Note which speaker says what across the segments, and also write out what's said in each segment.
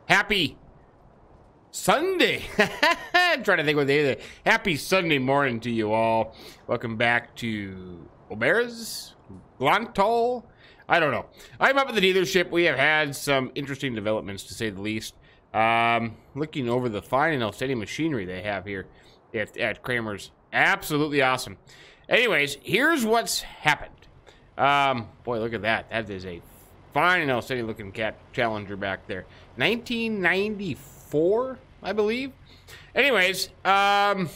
Speaker 1: Happy Sunday. I'm trying to think what day it is. Happy Sunday morning to you all. Welcome back to OBERES GLANTAL. I don't know. I'm up at the dealership. We have had some interesting developments, to say the least. Looking over the fine and outstanding machinery they have here at Kramer's. Absolutely awesome. Anyways, here's what's happened. Boy, look at that. That is a fine and outstanding looking Challenger back there. 1994, I believe. Anyways, let's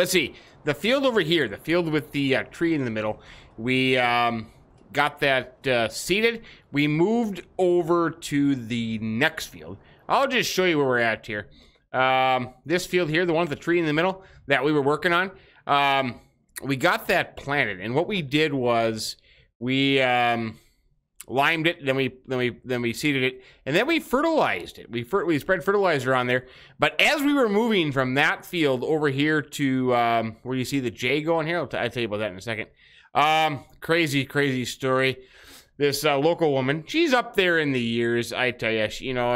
Speaker 1: see. The field over here, the field with the tree in the middle, we got that seeded. We moved over to the next field. I'll just show you where we're at here. This field here, the one with the tree in the middle that we were working on, we got that planted, and what we did was we limed it, then we seeded it, and then we fertilized it. We spread fertilizer on there. But as we were moving from that field over here to where you see the J going here, I'll tell you about that in a second. Crazy story. This local woman, she's up there in the years, I tell you.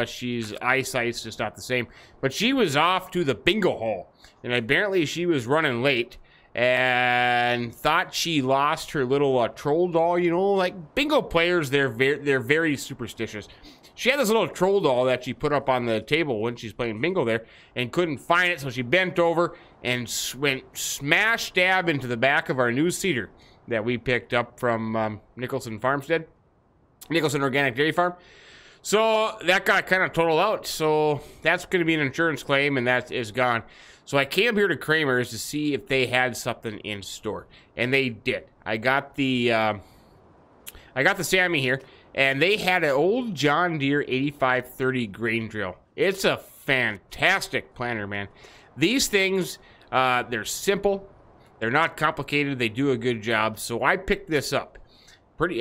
Speaker 1: She's eyesight's just not the same. But she was off to the bingo hole, and apparently she was running late and thought she lost her little troll doll. Like bingo players, they're very superstitious. She had this little troll doll that she put up on the table when she's playing bingo there and couldn't find it, so she bent over and went smash dab into the back of our new cedar that we picked up from Nicholson Organic Dairy Farm. So that got kind of totaled out. So that's going to be an insurance claim, and that is gone. So I came here to Kramer's to see if they had something in store, and they did. I got the Sammy here, and they had an old John Deere 8530 grain drill. It's a fantastic planter, man. These things, they're simple. They're not complicated. They do a good job. So I picked this up. Pretty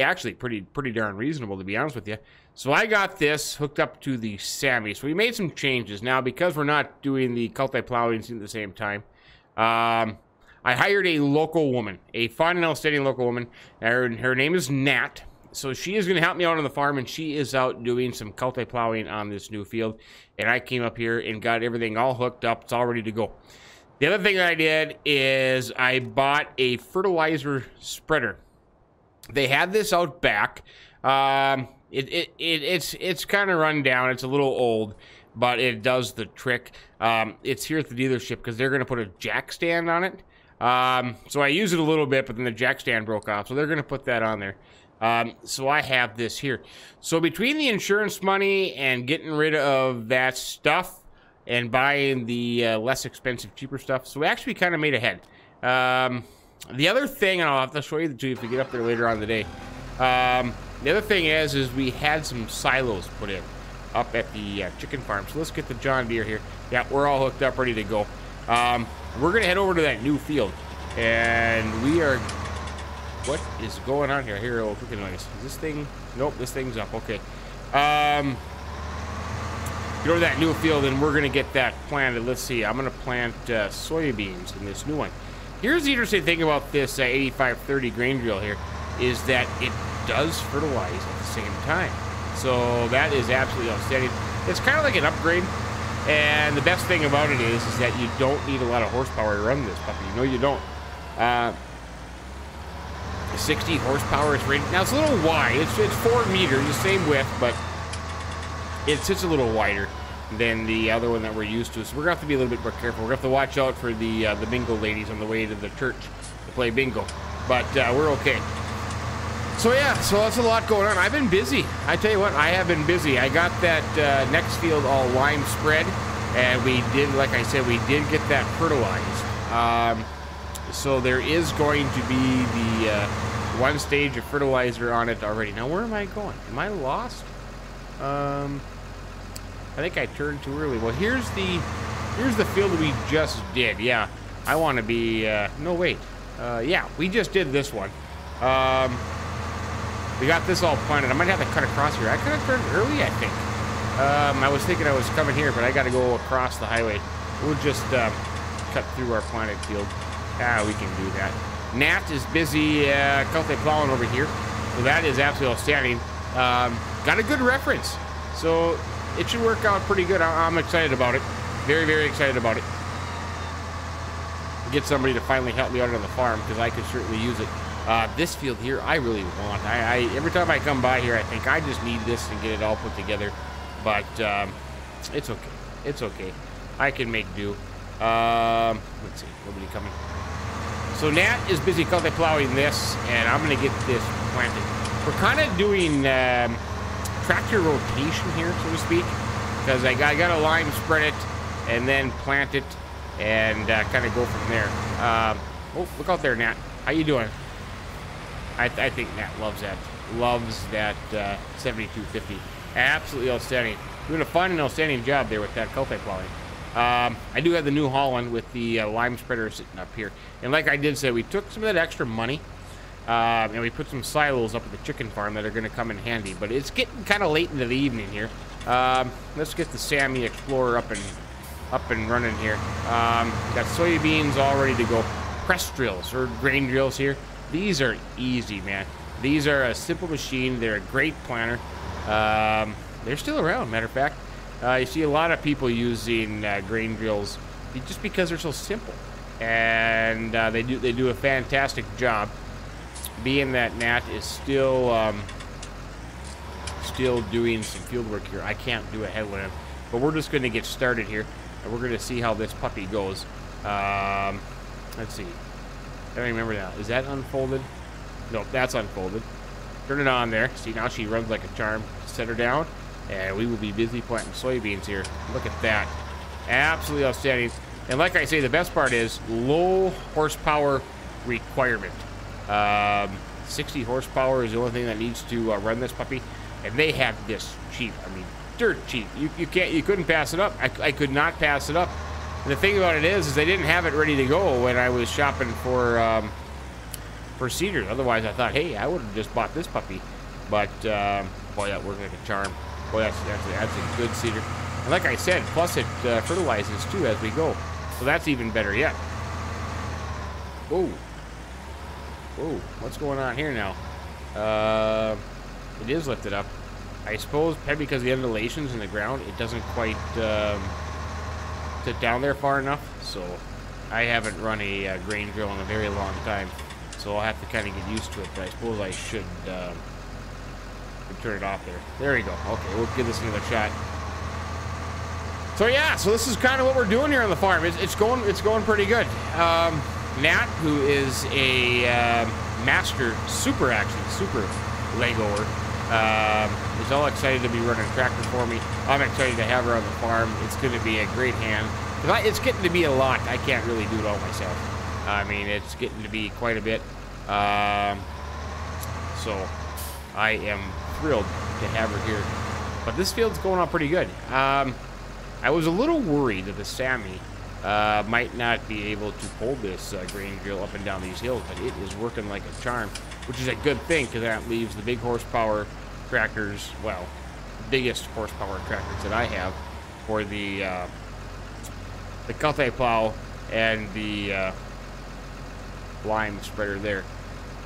Speaker 1: darn reasonable, to be honest with you. So I got this hooked up to the Sammy. So we made some changes. Now, because we're not doing the multi-plowing at the same time, I hired a local woman, a fine and outstanding local woman. Her name is Nat. So she is going to help me out on the farm, and she is out doing some multi-plowing on this new field. And I came up here and got everything all hooked up. It's all ready to go. The other thing that I did is I bought a fertilizer spreader. They had this out back. It's kind of run down. It's a little old, but it does the trick. It's here at the dealership because they're going to put a jack stand on it. So I used it a little bit, but then the jack stand broke off. So they're going to put that on there. So I have this here. So between the insurance money and getting rid of that stuff and buying the less expensive, cheaper stuff, so we actually kind of made ahead. The other thing, and I'll have to show you the two if we get up there later on in the day. The other thing is we had some silos put in up at the chicken farm. So let's get the John Deere here. Yeah, we're all hooked up, ready to go. We're going to head over to that new field. And we are... What is going on here? I hear a little clicking noise. Is this thing... Nope, this thing's up. Okay. Get over to that new field, and we're going to get that planted. Let's see. I'm going to plant soybeans in this new one. Here's the interesting thing about this 8530 grain drill here is that it does fertilize at the same time. So that is absolutely outstanding. It's kind of like an upgrade, and the best thing about it is that you don't need a lot of horsepower to run this puppy. No, you don't. 60 horsepower is rated. Now it's a little wide. It's 4 meters, the same width, but it sits a little wider than the other one that we're used to. So we're going to have to be a little bit more careful. We're going to have to watch out for the bingo ladies on the way to the church to play bingo. But we're okay. So yeah, so that's a lot going on. I've been busy. I tell you what, I have been busy. I got that next field all lime spread, and we did, like I said, we did get that fertilized. So there is going to be the one stage of fertilizer on it already. Now, where am I going? Am I lost? I think I turned too early. Well, here's the field we just did. Yeah, I want to be... no, wait. Yeah, we just did this one. We got this all planted. I might have to cut across here. I could have turned early, I think. I was thinking I was coming here, but I got to go across the highway. We'll just cut through our planted field. We can do that. Nat is busy plowing over here. So that is absolutely outstanding. Got a good reference. So it should work out pretty good. I'm excited about it. Very, very excited about it. Get somebody to finally help me out on the farm, because I could certainly use it. This field here, I really want. Every time I come by here, I think I just need this and get it all put together. But it's okay. It's okay. I can make do. Let's see. Nobody coming. So Nat is busy culti plowing this, and I'm going to get this planted. We're kind of doing tractor rotation here, so to speak, because I got to line spread it and then plant it and kind of go from there. Oh, look out there, Nat. How you doing? I think Nat loves that. Loves that 7250. Absolutely outstanding. Doing a fun and outstanding job there with that culti plowing. I do have the New Holland with the lime spreader sitting up here. And like I did say, we took some of that extra money and we put some silos up at the chicken farm that are going to come in handy. But it's getting kind of late into the evening here. Let's get the Sammy Explorer up and running here. Got soybeans all ready to go. Press drills or grain drills here. These are easy, man. These are a simple machine. They're a great planter. They're still around, matter of fact. You see a lot of people using grain drills just because they're so simple, and they do a fantastic job. Being that Nat is still doing some field work here, I can't do a headwind, but we're just going to get started here, and we're going to see how this puppy goes. Let's see. I don't remember now. Is that unfolded? No, that's unfolded. Turn it on there. See, now she runs like a charm. Set her down. And we will be busy planting soybeans here. Look at that. Absolutely outstanding. And like I say, the best part is low horsepower requirement. 60 horsepower is the only thing that needs to run this puppy. And they have this cheap. I mean, dirt cheap. You couldn't pass it up. I could not pass it up. And the thing about it is they didn't have it ready to go when I was shopping for seeders. Otherwise, I thought, hey, I would have just bought this puppy. But boy, that worked like a charm. Boy, that's a good seeder. And like I said, plus it fertilizes too as we go. So that's even better yet. Whoa. Whoa, what's going on here now? It is lifted up. I suppose probably because of the undulations in the ground, it doesn't quite sit down there far enough. So I haven't run a grain drill in a very long time. So I'll have to kind of get used to it. But I suppose I should turn it off there. There we go. Okay, we'll give this another shot. So yeah, so this is kind of what we're doing here on the farm. It's going pretty good. Nat, who is a master super Legoer, is all excited to be running a tractor for me. I'm excited to have her on the farm. It's going to be a great hand. It's getting to be a lot. I can't really do it all myself. I mean, it's getting to be quite a bit. So I am thrilled to have her here. But this field's going on pretty good. I was a little worried that the Sammy might not be able to pull this grain drill up and down these hills, but it is working like a charm, which is a good thing because that leaves the big horsepower tractors, well, the biggest horsepower tractors that I have for the culti plow and the lime spreader there.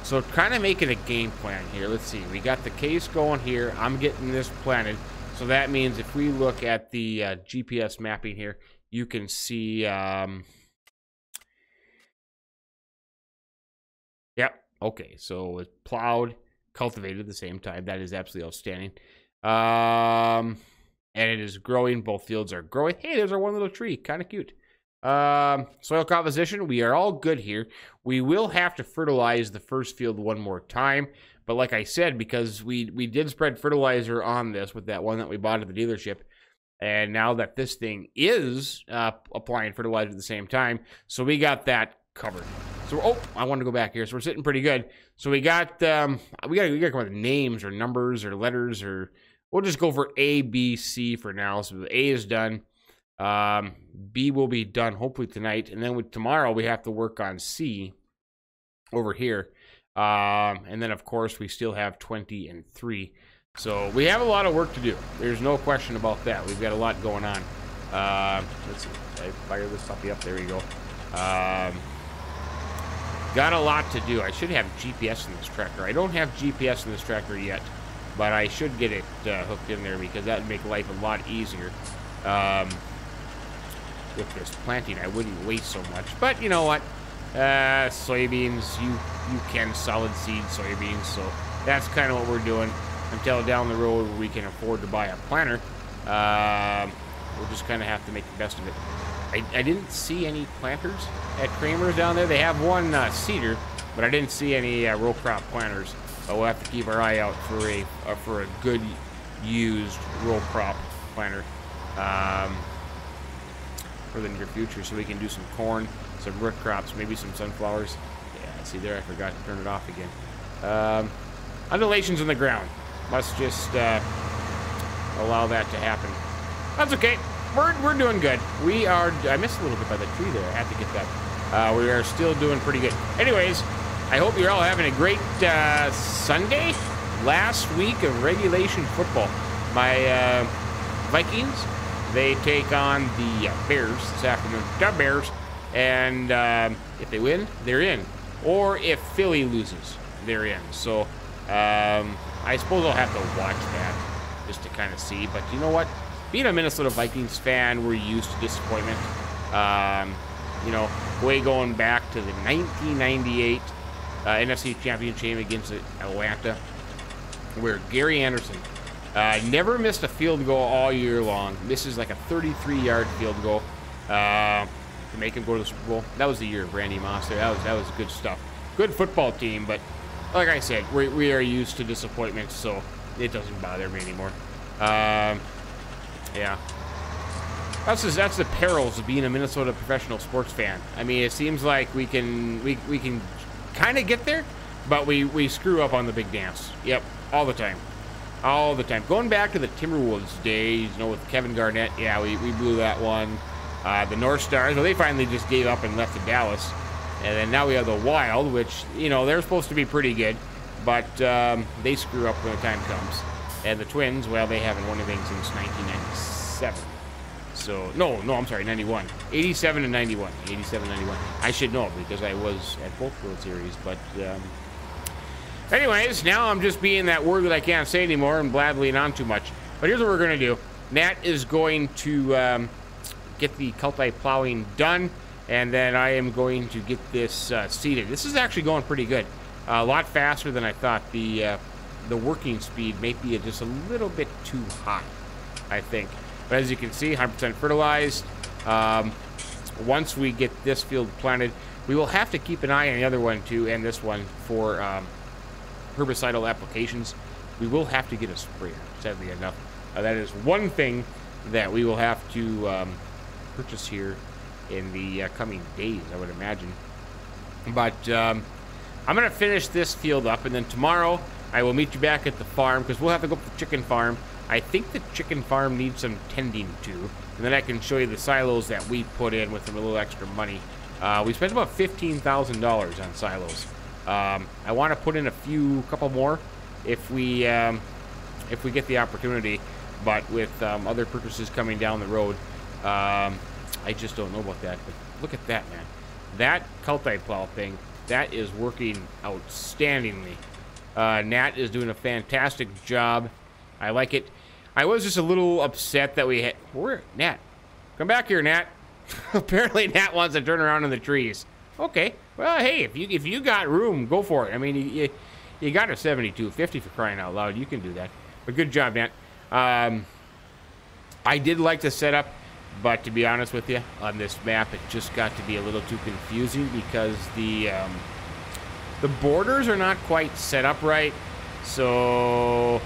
Speaker 1: So kind of making a game plan here. Let's see. We got the case going here. I'm getting this planted. So that means if we look at the GPS mapping here, you can see... Yep. Okay. So it's plowed, cultivated at the same time. That is absolutely outstanding. And it is growing. Both fields are growing. Hey, there's our one little tree. Kind of cute. Soil composition, we are all good here. We will have to fertilize the first field one more time, but like I said, because we did spread fertilizer on this with that one that we bought at the dealership, and now that this thing is applying fertilizer at the same time, so we got that covered. So oh, I want to go back here. So we're sitting pretty good. So we got we gotta come up with names or numbers or letters, or we'll just go for A, B, C for now. So the A is done. B will be done hopefully tonight, and then tomorrow we have to work on C over here, and then of course we still have 20 and 3, so we have a lot of work to do. There's no question about that. We've got a lot going on. Let's see, I fire this puppy up. There we go. Got a lot to do. I should have GPS in this tractor. I don't have GPS in this tractor yet, but I should get it hooked in there because that would make life a lot easier. With this planting, I wouldn't waste so much. But you know what? Soybeans, you can solid seed soybeans, so that's kind of what we're doing until down the road we can afford to buy a planter. We'll just kind of have to make the best of it. I didn't see any planters at Kramer's down there. They have one cedar, but I didn't see any row crop planters. But we'll have to keep our eye out for a good used row crop planter for the near future, so we can do some corn, some root crops, maybe some sunflowers. Yeah, see there, I forgot to turn it off again. Undulations in the ground. Must just allow that to happen. That's okay. We're doing good. We are. I missed a little bit by the tree there. I had to get that. We are still doing pretty good. Anyways, I hope you're all having a great Sunday. Last week of regulation football. My Vikings, they take on the Bears this afternoon. The Bears. And if they win, they're in. Or if Philly loses, they're in. So I suppose I'll have to watch that just to kind of see. But you know what? Being a Minnesota Vikings fan, we're used to disappointment. You know, way going back to the 1998 NFC Championship game against Atlanta, where Gary Anderson never missed a field goal all year long. Misses like a 33-yard field goal to make him go to the Super Bowl. That was the year of Randy Moss there. That was good stuff. Good football team, but like I said, we are used to disappointment, so it doesn't bother me anymore. Yeah. That's the perils of being a Minnesota professional sports fan. I mean, it seems like we can kind of get there, but we screw up on the big dance. Yep, all the time. All the time. Going back to the Timberwolves days, you know, with Kevin Garnett, yeah, we blew that one. The North Stars, well, they finally just gave up and left to Dallas. And then now we have the Wild, which, you know, they're supposed to be pretty good, but they screw up when the time comes. And the Twins, well, they haven't won anything since 1997. So, no, I'm sorry, 91. 87 and 91. 87 and 91. I should know because I was at both World Series, but anyways, now I'm just being that word that I can't say anymore and blabbling on too much. But here's what we're going to do. Nat is going to get the Culti plowing done, and then I am going to get this seeded. This is actually going pretty good. A lot faster than I thought. The working speed may be just a little bit too high, I think. But as you can see, 100% fertilized. Once we get this field planted, we will have to keep an eye on the other one too, and this one for herbicidal applications. We will have to get a sprayer, sadly enough. That is one thing that we will have to purchase here in the coming days, I would imagine. But I'm going to finish this field up, and then tomorrow I will meet you back at the farm, because we'll have to go up to the chicken farm. I think the chicken farm needs some tending to, and then I can show you the silos that we put in with a little extra money. We spent about $15,000 on silos. I want to put in a couple more if we get the opportunity, but with other purchases coming down the road, I just don't know about that. But look at that, man. That Culti plow thing, that is working outstandingly. Nat is doing a fantastic job. I like it. I was just a little upset that we had... Where? Nat. Come back here, Nat. Apparently Nat wants to turn around in the trees. Okay. Well, hey, if you got room, go for it. I mean, you got a 7250 for crying out loud. You can do that. But good job, Nat. I did like the setup, but to be honest with you, on this map, it just got to be a little too confusing because the borders are not quite set up right. So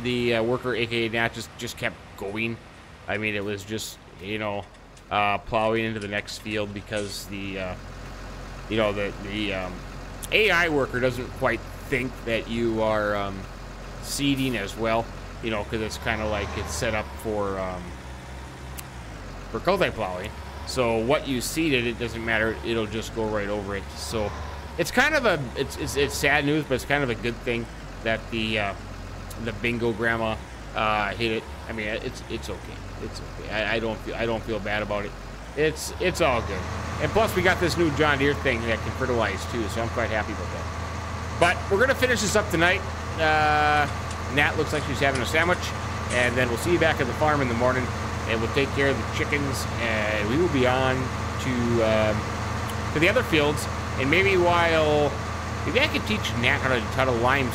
Speaker 1: the worker, aka Nat, just kept going. I mean, it was just, you know, plowing into the next field because the AI worker doesn't quite think that you are seeding as well, you know, because it's kind of like it's set up for Culti plowing. So what you seeded, it doesn't matter; it'll just go right over it. So it's kind of it's sad news, but it's kind of a good thing that the bingo grandma hit it. I mean, it's okay. It's okay. I don't feel bad about it. It's all good. And plus, we got this new John Deere thing that can fertilize too, so I'm quite happy about that. But we're gonna finish this up tonight. Nat looks like she's having a sandwich. And then we'll see you back at the farm in the morning. And we'll take care of the chickens. And we will be on to the other fields. And maybe I could teach Nat how to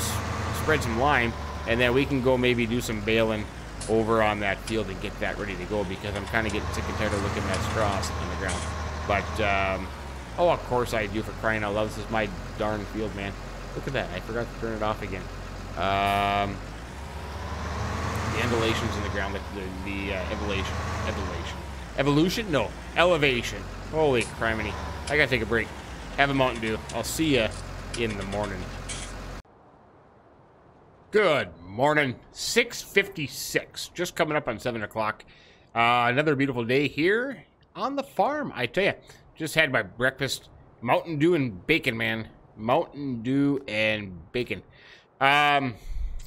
Speaker 1: spread some lime. And then we can go maybe do some baling over on that field and get that ready to go, because I'm kind of getting sick and tired of looking at straw sitting on the ground. But, oh, of course I do, for crying out loud. This is my darn field, man. Look at that. I forgot to turn it off again. The undulations in the ground, the evolution? No, elevation. Holy criminy. I gotta take a break. Have a Mountain Dew. I'll see ya in the morning. Good morning. 6:56. Just coming up on 7 o'clock. Another beautiful day here on the farm. I tell ya, just had my breakfast. Mountain Dew and bacon, man. Mountain Dew and bacon.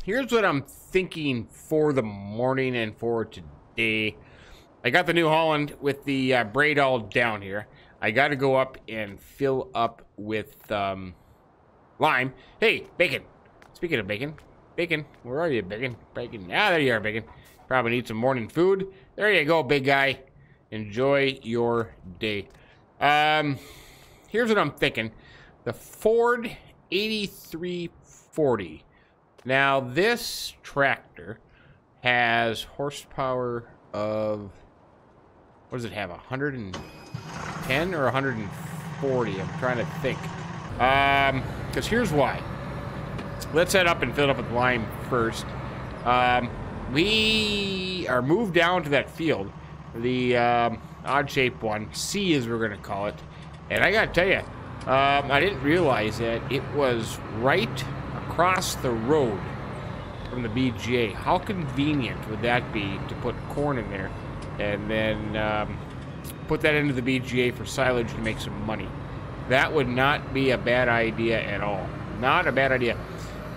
Speaker 1: Here's what I'm thinking for the morning and for today. I got the New Holland with the braid all down here. I got to go up and fill up with lime. Hey, bacon. Speaking of bacon. Bacon, where are you, Bacon? Bacon, there you are, Bacon. Probably need some morning food. There you go, big guy. Enjoy your day. Here's what I'm thinking. The Ford 8340. Now, this tractor has horsepower of, what does it have, 110 or 140? I'm trying to think. Because here's why. Let's head up and fill it up with lime first. We are moved down to that field, the odd-shaped one, C as we're going to call it. And I got to tell you, I didn't realize that it was right across the road from the BGA. How convenient would that be to put corn in there and then put that into the BGA for silage to make some money? That would not be a bad idea at all. Not a bad idea.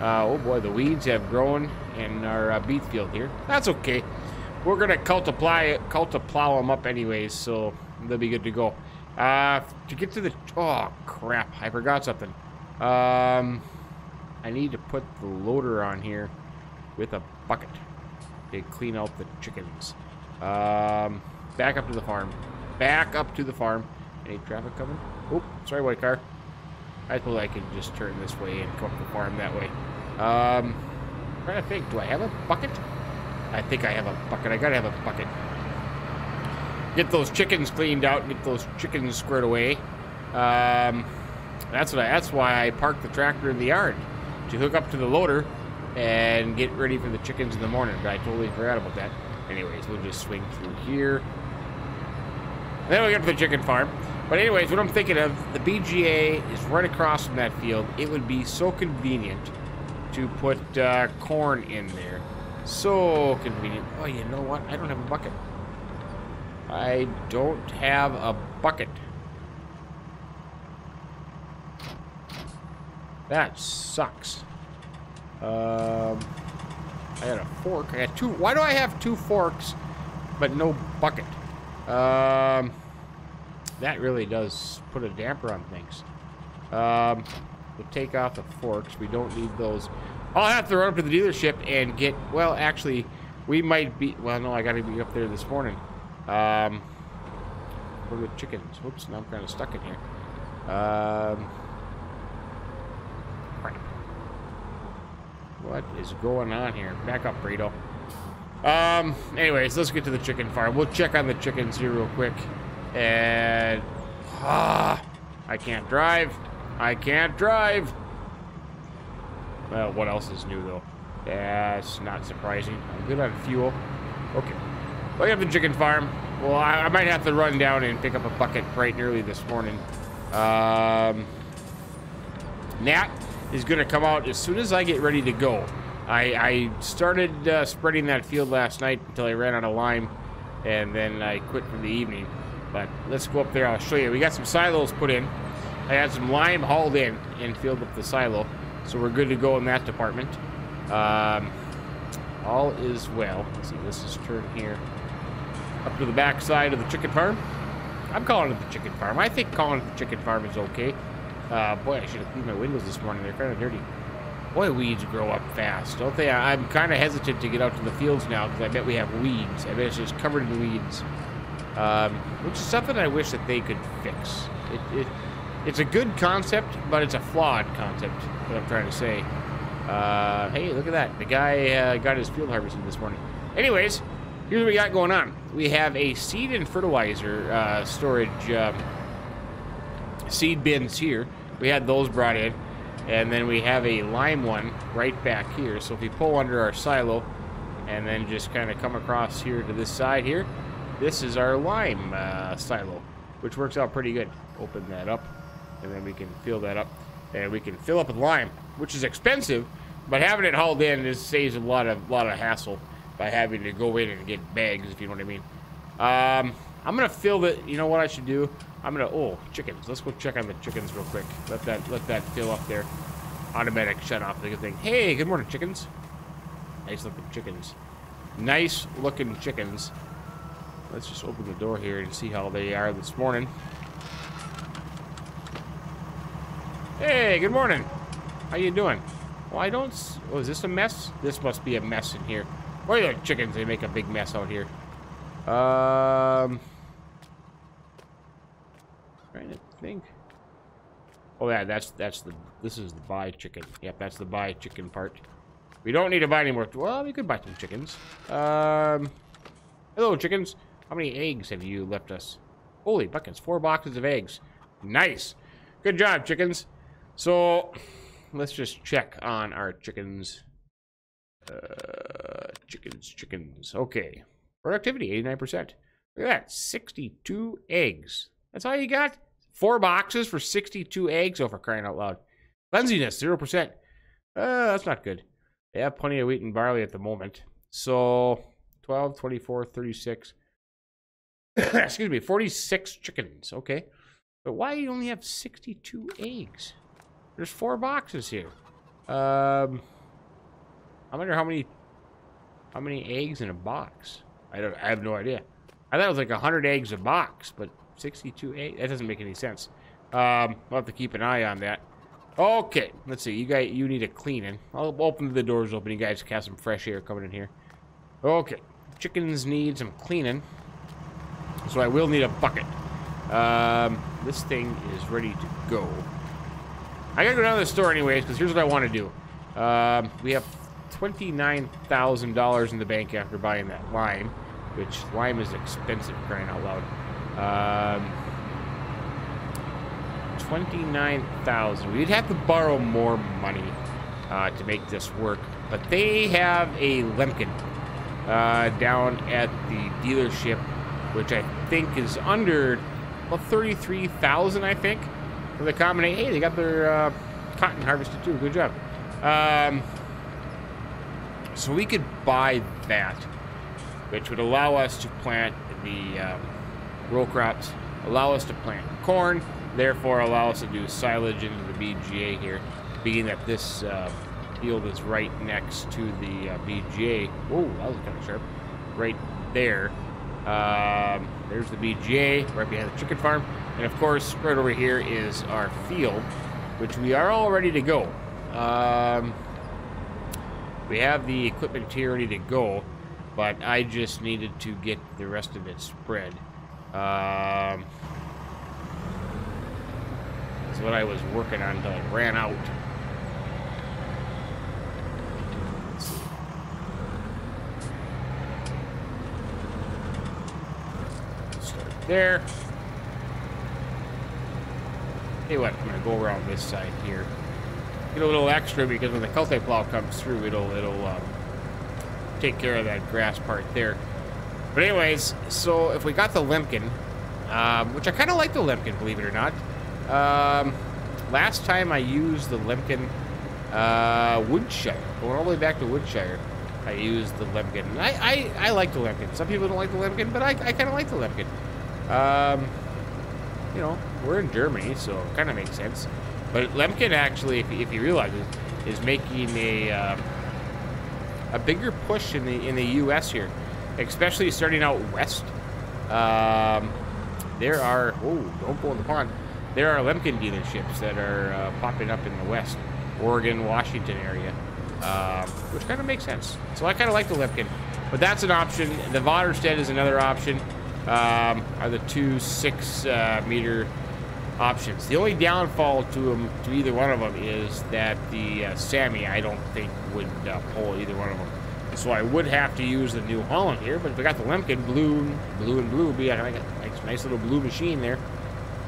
Speaker 1: Oh boy, the weeds have grown in our beet field here. That's okay. We're gonna cultiplow them up anyways, so they'll be good to go. To get to the, oh crap, I forgot something. I need to put the loader on here with a bucket to clean out the chickens. Back up to the farm. Back up to the farm. Any traffic coming? Oh, sorry, white car. I suppose I can just turn this way and come up the farm that way. I'm trying to think, do I have a bucket? I think I have a bucket. I gotta have a bucket. Get those chickens cleaned out and get those chickens squared away. That's why I parked the tractor in the yard, to hook up to the loader and get ready for the chickens in the morning. But I totally forgot about that. Anyways, we'll just swing through here. Then we get to the chicken farm. But anyways, what I'm thinking of, the BGA is right across from that field. It would be so convenient to put corn in there. So convenient. Oh, you know what? I don't have a bucket. I don't have a bucket. That sucks. I got a fork. I got two. Why do I have two forks but no bucket? That really does put a damper on things. We'll take off the forks. We don't need those. I'll have to run up to the dealership and get, well, actually, we might be, well, no, I got to be up there this morning. For the chickens. Whoops, now I'm kind of stuck in here. Crap. What is going on here? Back up, Burrito. Anyways, let's get to the chicken farm. We'll check on the chickens here real quick. And I can't drive. I can't drive. Well, what else is new though? That's not surprising. I'm good on fuel. Okay. Well, I have the chicken farm. Well, I might have to run down and pick up a bucket bright and early this morning. Nat is going to come out as soon as I get ready to go. I started spreading that field last night until I ran out of lime, and then I quit for the evening. But let's go up there. I'll show you. We got some silos put in. I had some lime hauled in and filled up the silo, so we're good to go in that department. All is well. Let's see. Let's just turn here up to the back side of the chicken farm. I'm calling it the chicken farm. I think calling it the chicken farm is okay. Boy, I should have cleaned my windows this morning. They're kind of dirty. Boy, weeds grow up fast, don't they? I'm kind of hesitant to get out to the fields now because I bet we have weeds. I bet it's just covered in weeds, which is something I wish that they could fix. It's a good concept, but it's a flawed concept, what I'm trying to say. Hey, look at that. The guy got his field harvested this morning. Anyways, here's what we got going on. We have a seed and fertilizer storage seed bins here. We had those brought in. And then we have a lime one right back here. So if we pull under our silo and then just kind of come across here to this side here, this is our lime silo, which works out pretty good. Open that up, and then we can fill that up. And we can fill up with lime, which is expensive, but having it hauled in saves a lot of hassle by having to go in and get bags, if you know what I mean. I'm gonna fill the. You know what I should do? I'm gonna. Oh, chickens. Let's go check on the chickens real quick. Let that fill up there. Automatic shut off the good thing. Hey, good morning, chickens. Nice looking chickens. Nice looking chickens. Let's just open the door here and see how they are this morning. Hey, good morning. How you doing? Well, I don't. Oh, is this a mess? This must be a mess in here. Where are the chickens? They make a big mess out here. Trying to think. Oh yeah, this is the buy chicken. Yep, that's the buy chicken part. We don't need to buy any more. Well, we could buy some chickens. Hello, chickens. How many eggs have you left us? Holy buckets, 4 boxes of eggs. Nice. Good job, chickens. So, let's just check on our chickens. Chickens. Okay. Productivity, 89%. Look at that, 62 eggs. That's all you got? 4 boxes for 62 eggs? Oh, for crying out loud. Cleanliness, 0%. That's not good. They have plenty of wheat and barley at the moment. So, 12, 24, 36. Excuse me, 46 chickens. Okay. But why do you only have 62 eggs? There's 4 boxes here. I wonder how many eggs in a box. I have no idea. I thought it was like 100 eggs a box, but 62 eggs? That doesn't make any sense. We'll have to keep an eye on that. Okay, let's see. You need a cleaning. I'll open the doors open. You guys can have some fresh air coming in here. Okay, chickens need some cleaning, so I will need a bucket. This thing is ready to go. I gotta go down to the store anyways, because here's what I want to do. We have $29,000 in the bank after buying that lime, which lime is expensive, crying out loud. 29,000. We'd have to borrow more money to make this work, but they have a Lemken down at the dealership, which I think is under about 33,000, I think, for the combination. Hey, they got their cotton harvested too. Good job. So we could buy that, which would allow us to plant the row crops, allow us to plant corn, therefore allow us to do silage into the BGA here, being that this field is right next to the BGA. Whoa, that was kind of sharp. Right there. There's the BGA, right behind the chicken farm. And of course, right over here is our field, which we are all ready to go. We have the equipment here ready to go, but I just needed to get the rest of it spread. That's what I was working on until it ran out. Let's see. Start there. Tell you what, I'm gonna go around this side here. Get a little extra because when the multi-plow comes through, it'll take care of that grass part there. But anyways, so if we got the Lemken, which I kind of like the Lemken, believe it or not. Last time I used the Lemken, Woodshire, going all the way back to Woodshire, I used the Lemken. And I like the Lemken. Some people don't like the Lemken, but I kind of like the Lemken. You know, we're in Germany, so it kind of makes sense. But Lemken actually, if you realize it, is making a bigger push in the U.S. here, especially starting out west. There are don't go in the pond. There are Lemken dealerships that are popping up in the west. Oregon, Washington area, which kind of makes sense. So I kind of like the Lemken, but that's an option. The Waterstedt is another option. Are the two 6-meter options. The only downfall to either one of them is that the Sammy, I don't think, would pull either one of them. So I would have to use the New Holland here, but if I got the Lemken, blue and blue would be like a nice little blue machine there.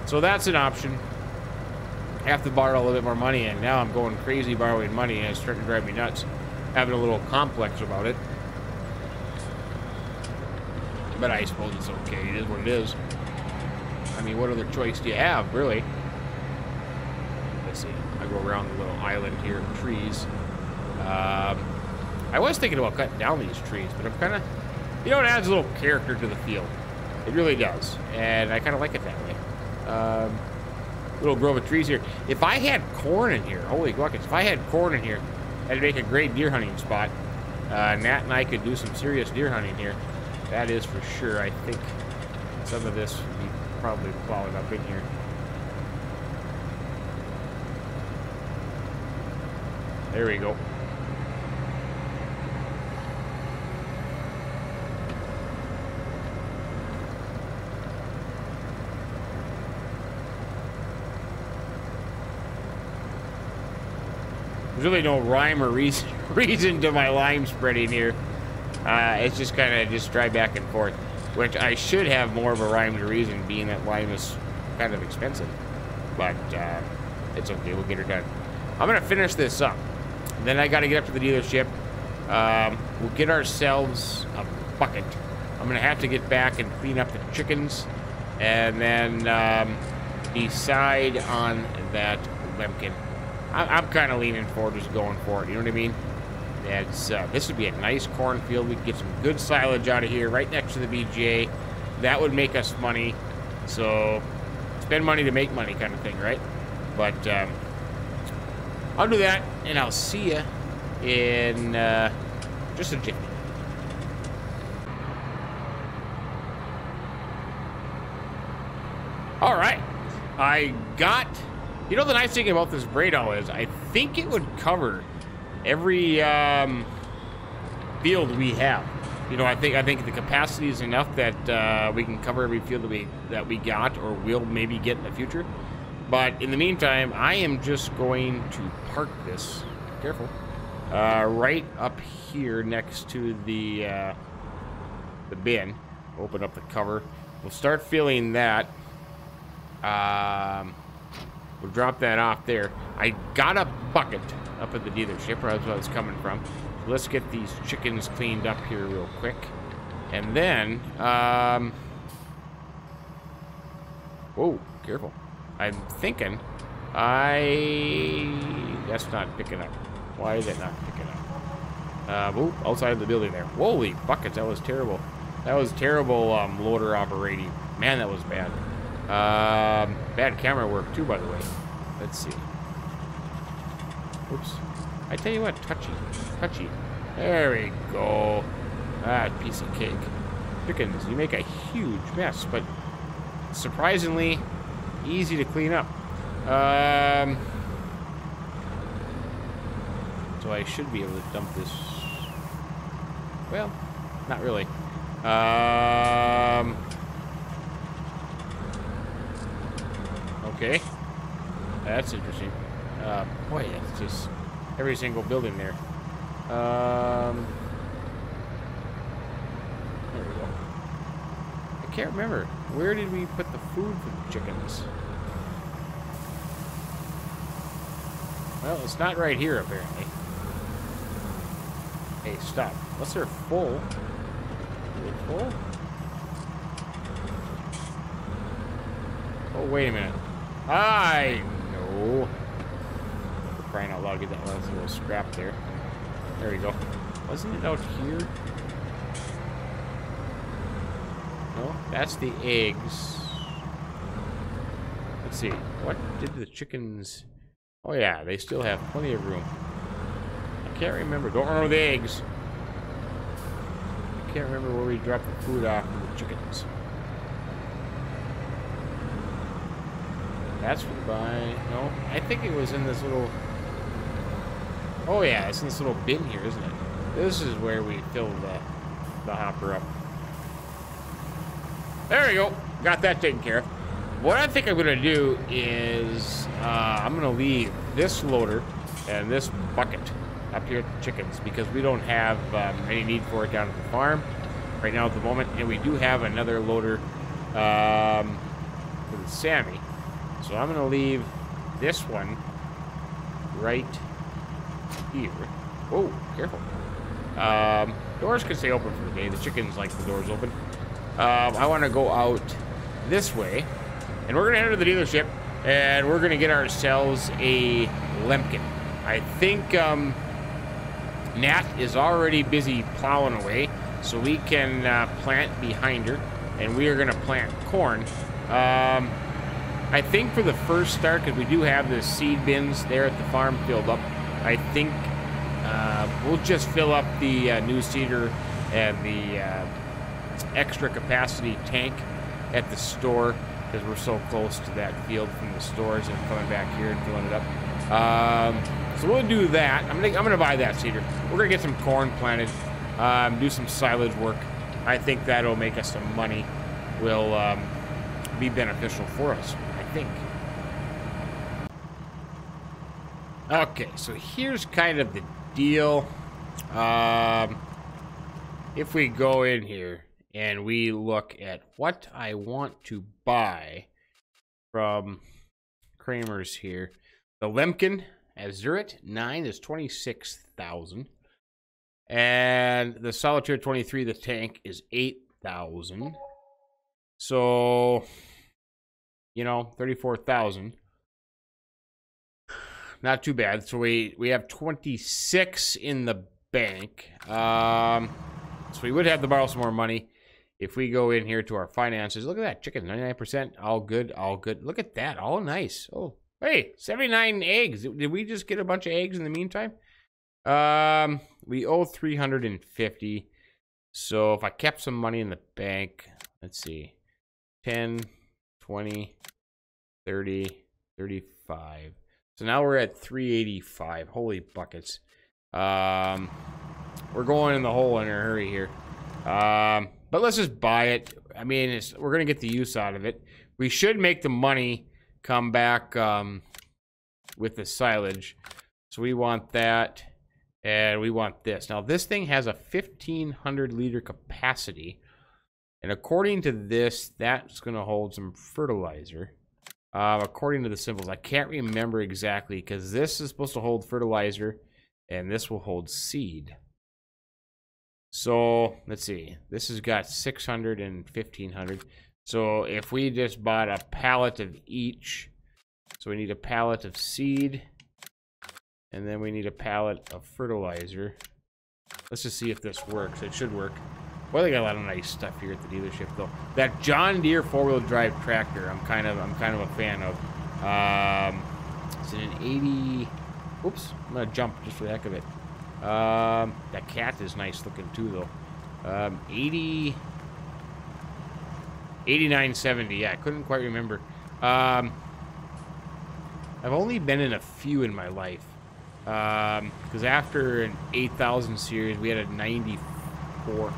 Speaker 1: So that's an option. I have to borrow a little bit more money, and now I'm going crazy borrowing money, and it's starting to drive me nuts. Having a little complex about it. But I suppose it's okay. It is what it is. I mean, what other choice do you have, really? Let's see. I go around the little island here of trees. I was thinking about cutting down these trees, but I'm kind of, you know, it adds a little character to the field. It really does, and I kind of like it that way. Little grove of trees here. If I had corn in here, holy buckets, if I had corn in here, that'd make a great deer hunting spot. Nat and I could do some serious deer hunting here. That is for sure. I think some of this would be probably plowing up in here. There we go. There's really no rhyme or reason to my lime spreading here. It's just kind of just dry back and forth, which I should have more of a rhyme to reason, being that lime is kind of expensive. But it's okay, we'll get her done. I'm gonna finish this up. Then I gotta get up to the dealership. We'll get ourselves a bucket. I'm gonna have to get back and clean up the chickens, and then decide on that Lemken. I'm kind of leaning forward, just going for it. You know what I mean? It's, this would be a nice cornfield. We could get some good silage out of here, right next to the BJ. That would make us money. So, spend money to make money, kind of thing, right? But I'll do that, and I'll see you in just a jiffy. All right, I got. You know, the nice thing about this Bradall is I think it would cover every field we have. You know, I think the capacity is enough that we can cover every field that we got or will maybe get in the future. But in the meantime, I am just going to park this. Careful. Right up here next to the bin. Open up the cover. We'll start filling that. We'll drop that off there. I got a bucket up at the dealership, where that's where I was coming from. So let's get these chickens cleaned up here real quick. And then, whoa, careful. I'm thinking, that's not picking up. Why is it not picking up? Oh, outside of the building there. Holy buckets, that was terrible. That was terrible loader operating. Man, that was bad. Bad camera work too, by the way. Let's see. Oops. I tell you what, touchy. There we go. Ah, piece of cake. Chickens, you make a huge mess, but surprisingly easy to clean up. So I should be able to dump this. Well, not really. Okay, that's interesting. Boy, it's just every single building there. There we go. I can't remember. Where did we put the food for the chickens? Well, it's not right here, apparently. Hey, stop. Unless they're full. Are they full? Oh, wait a minute. I know. For crying out loud, get that last little scrap there. There we go. Wasn't it out here? No, that's the eggs. Let's see. What did the chickens... Oh yeah, they still have plenty of room. I can't remember. Don't remember the eggs. I can't remember where we dropped the food off for the chickens. That's for the buy. No, I think it was in this little Oh yeah, it's in this little bin here, isn't it? This is where we fill the hopper up. There we go. Got that taken care of. What I think I'm gonna do is I'm gonna leave this loader and this bucket up here at the chickens because we don't have any need for it down at the farm right now at the moment, and we do have another loader for the Sammy. So I'm gonna leave this one right here. Oh, careful. Doors can stay open for the day. The chickens like the doors open. I want to go out this way, and we're gonna enter the dealership, and we're gonna get ourselves a Lemken. I think Nat is already busy plowing away, so we can plant behind her, and we are gonna plant corn. I think for the first start, because we do have the seed bins there at the farm filled up, I think we'll just fill up the new seeder and the extra capacity tank at the store, because we're so close to that field from the stores, and coming back here and filling it up. So we'll do that. I'm gonna buy that seeder. We're gonna get some corn planted, do some silage work. I think that'll make us some money. Will be beneficial for us, I think. Okay, so here's kind of the deal. If we go in here and we look at what I want to buy from Kramer's here, the Lemken Azurite 9 is 26,000, and the Solitaire 23, the tank, is 8,000. So, you know, 34,000. Not too bad. So we have 26 in the bank. So we would have to borrow some more money if we go in here to our finances. Look at that, chicken, 99%, all good, all good. Look at that, all nice. Oh, hey, 79 eggs. Did we just get a bunch of eggs in the meantime? We owe 350. So if I kept some money in the bank, let's see, 10, 20, 30, 35. So now we're at 385. Holy buckets. We're going in the hole in a hurry here. But let's just buy it. I mean, we're going to get the use out of it. We should make the money come back with the silage. So we want that, and we want this. Now, this thing has a 1,500 liter capacity. And according to this, that's going to hold some fertilizer. According to the symbols, I can't remember exactly, because this is supposed to hold fertilizer, and this will hold seed. So, let's see. This has got 600 and 1,500. So, if we just bought a pallet of each, so we need a pallet of seed, and then we need a pallet of fertilizer. Let's just see if this works. It should work. Well, they got a lot of nice stuff here at the dealership, though. That John Deere four-wheel drive tractor, I'm kind of a fan of. Is it an 80? Oops, I'm gonna jump just for the heck of it. That cat is nice looking too, though. 8970. Yeah, I couldn't quite remember. I've only been in a few in my life. Because after an 8000 series, we had a 9400.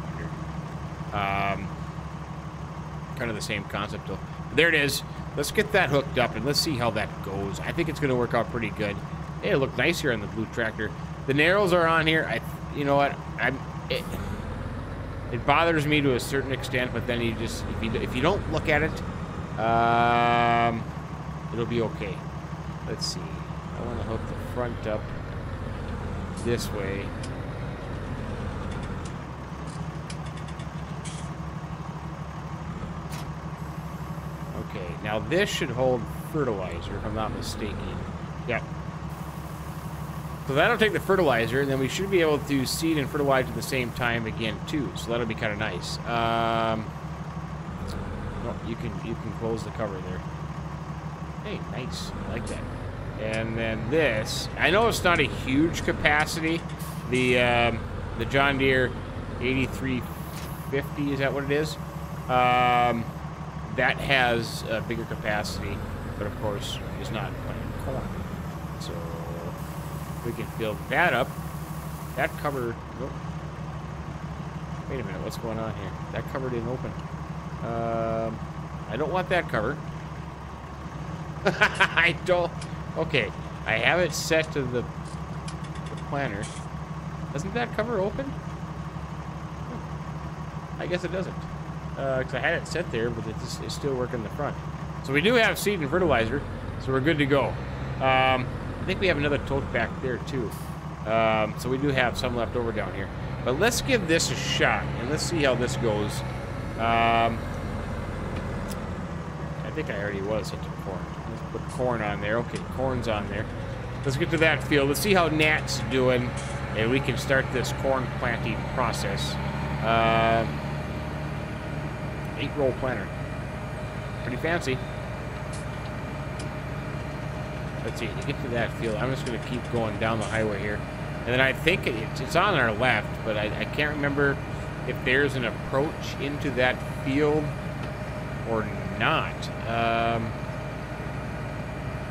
Speaker 1: Kind of the same concept, though. There it is. Let's get that hooked up and let's see how that goes. I think it's going to work out pretty good. Hey, it looked nice here on the blue tractor. The narrows are on here. You know what? It bothers me to a certain extent, but then you just if you don't look at it, it'll be okay. Let's see. I want to hook the front up this way. Okay, now this should hold fertilizer, if I'm not mistaken. Yeah. So that'll take the fertilizer, and then we should be able to seed and fertilize at the same time again, too. So that'll be kind of nice. No, you can close the cover there. Hey, nice. I like that. And then this, I know it's not a huge capacity. The John Deere 8350, is that what it is? That has a bigger capacity, but of course is not playing corn. So We can fill that up. That cover... Oh. Wait a minute, what's going on here? That cover didn't open. I don't want that cover. I don't... Okay, I have it set to the planter. Doesn't that cover open? I guess it doesn't. Because I had it set there, but it's still working the front. So we do have seed and fertilizer, so we're good to go. I think we have another tote back there too. So we do have some left over down here. But let's give this a shot, and let's see how this goes. I think I already was into corn. Let's put corn on there. Okay, corn's on there. Let's get to that field. Let's see how Nat's doing, and we can start this corn planting process. 8-roll planter. Pretty fancy. Let's see, to get to that field, I'm just going to keep going down the highway here. And then I think it's on our left, but I can't remember if there's an approach into that field or not.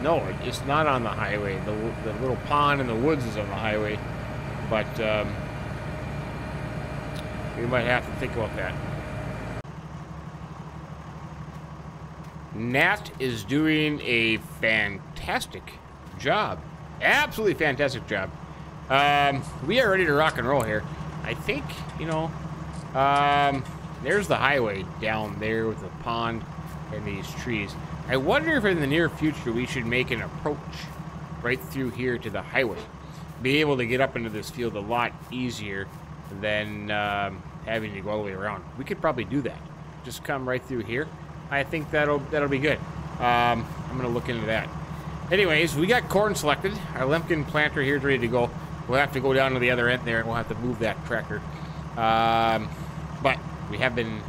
Speaker 1: No, it's not on the highway. The little pond in the woods is on the highway. But we might have to think about that. Nat is doing a fantastic job. Absolutely fantastic job. We are ready to rock and roll here. I think, you know, there's the highway down there with the pond and these trees. I wonder if in the near future we should make an approach right through here to the highway. Be able to get up into this field a lot easier than having to go all the way around. We could probably do that. Just come right through here. I think that'll be good. I'm gonna look into that. Anyways, we got corn selected. Our Lemkin planter here is ready to go. We'll have to go down to the other end there, and we'll have to move that tractor. But we have been,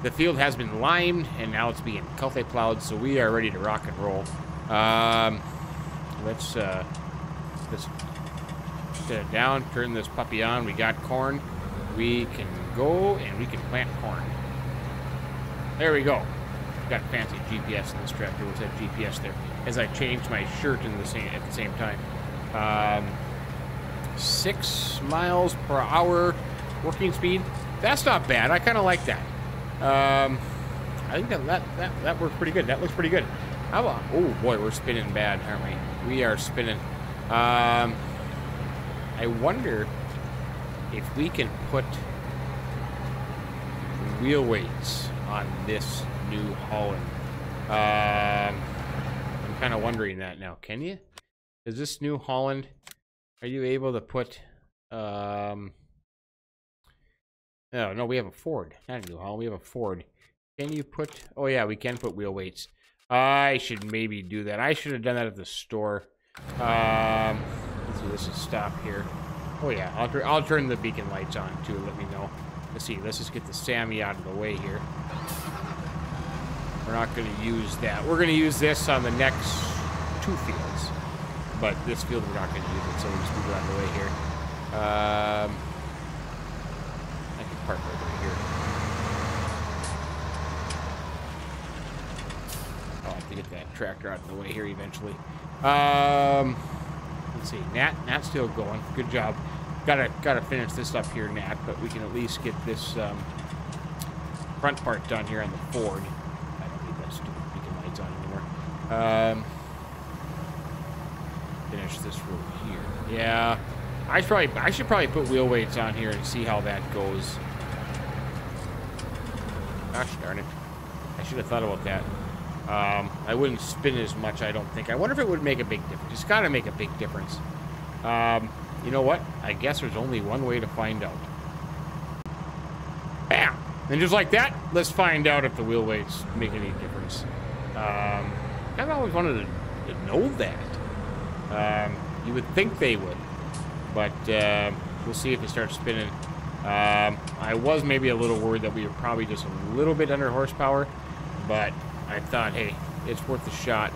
Speaker 1: the field has been limed, and now it's being culti plowed, so we are ready to rock and roll. Let's set it down, turn this puppy on. We got corn. We can go and we can plant corn. There we go. Got fancy GPS in this tractor. What's that GPS there? As I changed my shirt at the same time. 6 miles per hour working speed. That's not bad. I kind of like that. I think that works pretty good. That looks pretty good. How about? Oh boy, we're spinning bad, aren't we? We are spinning. I wonder if we can put wheel weights on this New Holland. I'm kind of wondering that now. Can you? Is this New Holland? Are you able to put? No, we have a Ford. Not a New Holland. We have a Ford. Can you put? Oh yeah, we can put wheel weights. I should maybe do that. I should have done that at the store. Let's see. This is stop here. Oh yeah, I'll turn the beacon lights on too. Let me know. Let's see. Let's just get the Sammy out of the way here. We're not going to use that. We're going to use this on the next 2 fields. But this field we're not going to use it, so we'll just move it out of the way here. I can park right over here. I'll have to get that tractor out of the way here eventually. Let's see. Nat's still going. Good job. Gotta finish this up here, Nat, but we can at least get this front part done here on the Ford. I don't need that stupid beacon lights on anymore. Finish this road here. Yeah, I should probably put wheel weights on here and see how that goes. Gosh darn it! I should have thought about that. I wouldn't spin as much, I don't think. I wonder if it would make a big difference. It's got to make a big difference. You know what? I guess there's only one way to find out. Bam! And just like that, let's find out if the wheel weights make any difference. I've always wanted to know that. You would think they would, but we'll see if it starts spinning. I was maybe a little worried that we were probably just a little bit under horsepower, but I thought, hey, it's worth a shot.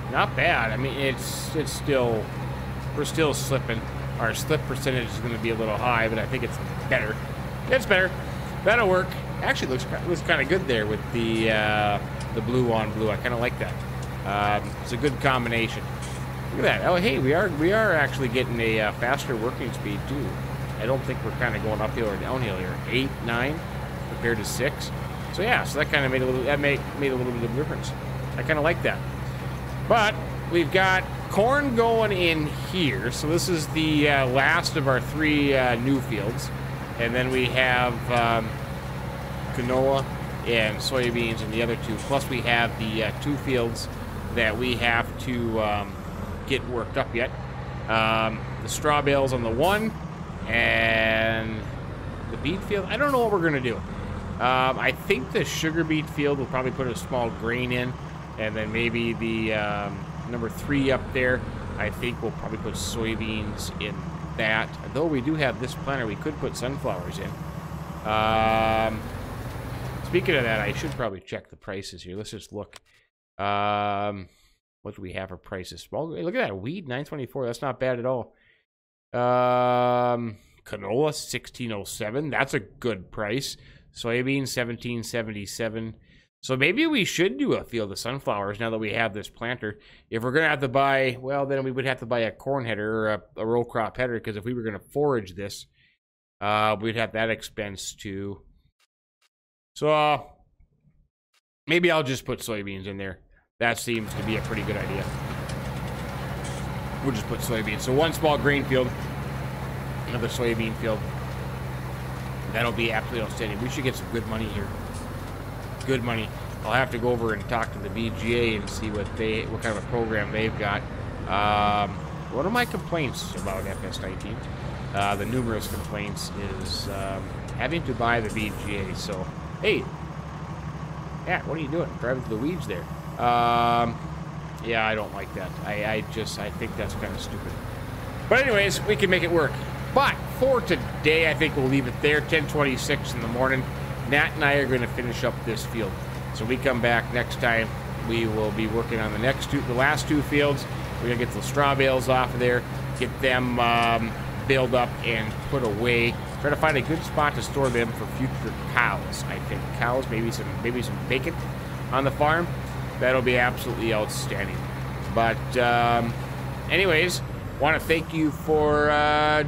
Speaker 1: Not bad. I mean, it's still, we're still slipping. Our slip percentage is going to be a little high, but I think it's better. It's better. That'll work. Actually, looks kind of good there with the blue on blue. I kind of like that. It's a good combination. Look at that. Oh, hey, we are actually getting a faster working speed too. I don't think we're kind of going uphill or downhill here. 8, 9 compared to 6. So yeah, so that kind of made a little made a little bit of difference. I kind of like that. But we've got corn going in here. So this is the last of our 3 new fields, and then we have canola and soybeans in the other 2. Plus we have the 2 fields that we have to get worked up yet. The straw bales on the 1 and the beet field. I don't know what we're gonna do. I think the sugar beet field will probably put a small grain in, and then maybe the number 3 up there, I think we'll probably put soybeans in that. Though we do have this planter, we could put sunflowers in. Speaking of that, I should probably check the prices here. Let's just look. What do we have for prices? Well, look at that, wheat, $9.24. That's not bad at all. Canola, $16.07. That's a good price. Soybeans, $17.77. So maybe we should do a field of sunflowers now that we have this planter. If we're gonna have to buy, well, then we would have to buy a corn header or a row crop header, because if we were gonna forage this, we'd have that expense too. So maybe I'll just put soybeans in there. That seems to be a pretty good idea. We'll just put soybeans. So 1 small grain field, another soybean field. That'll be absolutely outstanding. We should get some good money here. Good money. I'll have to go over and talk to the BGA and see what kind of a program they've got. One of my complaints about FS19, the numerous complaints, is having to buy the BGA. So, hey, yeah, what are you doing? Driving through the weeds there. Yeah, I don't like that. I think that's kind of stupid. But anyways, we can make it work. But for today, I think we'll leave it there. 10:26 in the morning. Nat and I are going to finish up this field. So we come back next time. We will be working on the last 2 fields. We're going to get the straw bales off of there, get them baled up and put away. Try to find a good spot to store them for future cows. I think cows, maybe some bacon on the farm. That'll be absolutely outstanding. But anyways, want to thank you for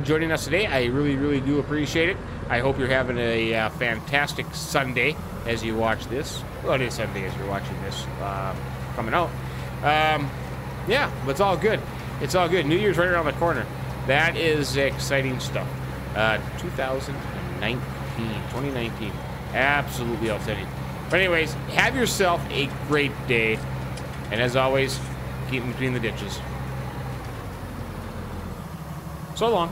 Speaker 1: joining us today. I really, really do appreciate it. I hope you're having a fantastic Sunday as you watch this. Well, it is Sunday as you're watching this coming out. Yeah, but it's all good. It's all good. New Year's right around the corner. That is exciting stuff. 2019. Absolutely outstanding. But anyways, have yourself a great day. And as always, keep them between the ditches. So long.